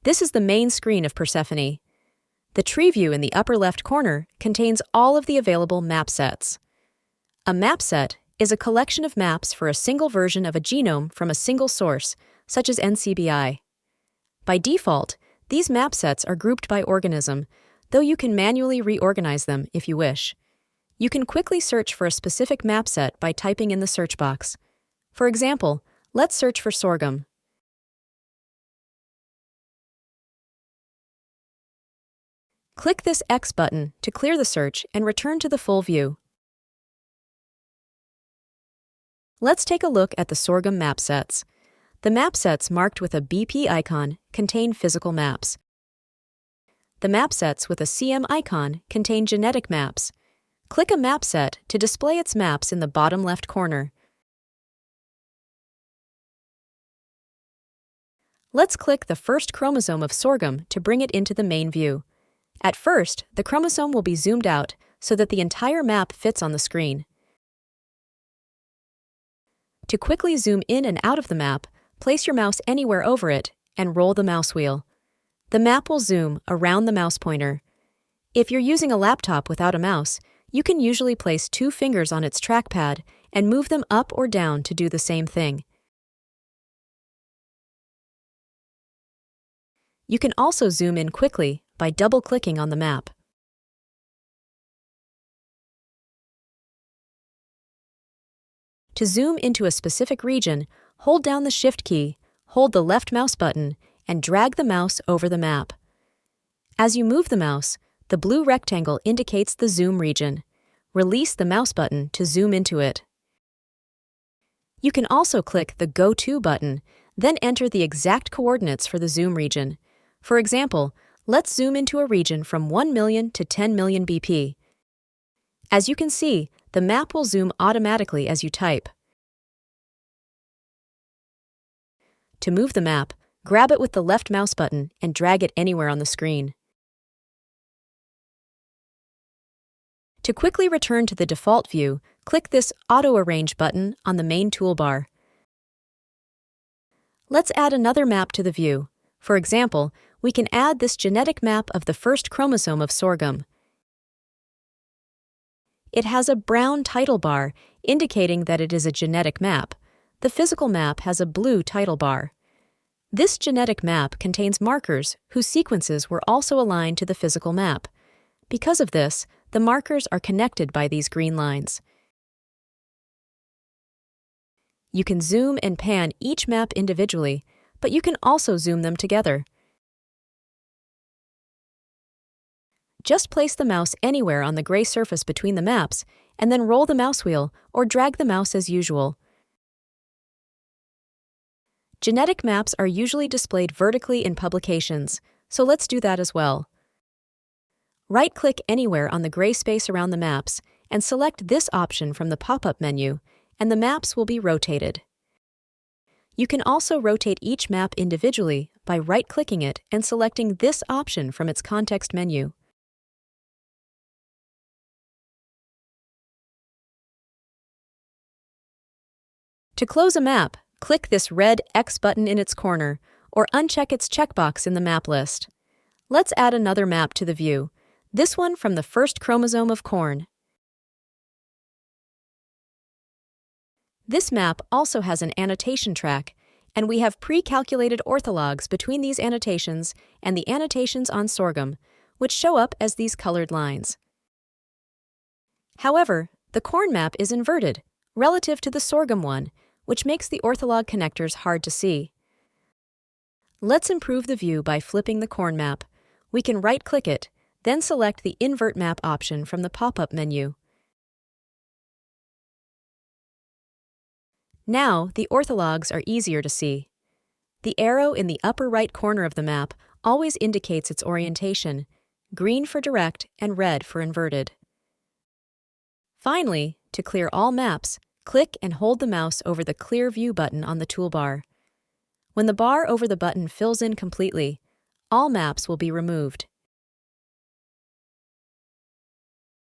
This is the main screen of Persephone. The tree view in the upper left corner contains all of the available map sets. A map set is a collection of maps for a single version of a genome from a single source, such as NCBI. By default, these map sets are grouped by organism, though you can manually reorganize them if you wish. You can quickly search for a specific map set by typing in the search box. For example, let's search for sorghum. Click this X button to clear the search and return to the full view. Let's take a look at the sorghum map sets. The map sets marked with a BP icon contain physical maps. The map sets with a CM icon contain genetic maps. Click a map set to display its maps in the bottom left corner. Let's click the first chromosome of sorghum to bring it into the main view. At first, the chromosome will be zoomed out so that the entire map fits on the screen. To quickly zoom in and out of the map, place your mouse anywhere over it and roll the mouse wheel. The map will zoom around the mouse pointer. If you're using a laptop without a mouse, you can usually place 2 fingers on its trackpad and move them up or down to do the same thing. You can also zoom in quickly by double-clicking on the map. To zoom into a specific region, hold down the Shift key, hold the left mouse button, and drag the mouse over the map. As you move the mouse, the blue rectangle indicates the zoom region. Release the mouse button to zoom into it. You can also click the Go To button, then enter the exact coordinates for the zoom region. For example, let's zoom into a region from 1 million to 10 million BP. As you can see, the map will zoom automatically as you type. To move the map, grab it with the left mouse button and drag it anywhere on the screen. To quickly return to the default view, click this Auto Arrange button on the main toolbar. Let's add another map to the view. For example, we can add this genetic map of the first chromosome of sorghum. It has a brown title bar, indicating that it is a genetic map. The physical map has a blue title bar. This genetic map contains markers whose sequences were also aligned to the physical map. Because of this, the markers are connected by these green lines. You can zoom and pan each map individually, but you can also zoom them together. Just place the mouse anywhere on the gray surface between the maps, and then roll the mouse wheel or drag the mouse as usual. Genetic maps are usually displayed vertically in publications, so let's do that as well. Right-click anywhere on the gray space around the maps and select this option from the pop-up menu, and the maps will be rotated. You can also rotate each map individually by right-clicking it and selecting this option from its context menu. To close a map, click this red X button in its corner or uncheck its checkbox in the map list. Let's add another map to the view, this one from the first chromosome of corn. This map also has an annotation track, and we have pre-calculated orthologs between these annotations and the annotations on sorghum, which show up as these colored lines. However, the corn map is inverted, relative to the sorghum one, which makes the ortholog connectors hard to see. Let's improve the view by flipping the corn map. We can right-click it, then select the Invert Map option from the pop-up menu. Now, the orthologs are easier to see. The arrow in the upper right corner of the map always indicates its orientation, green for direct and red for inverted. Finally, to clear all maps, click and hold the mouse over the Clear View button on the toolbar. When the bar over the button fills in completely, all maps will be removed.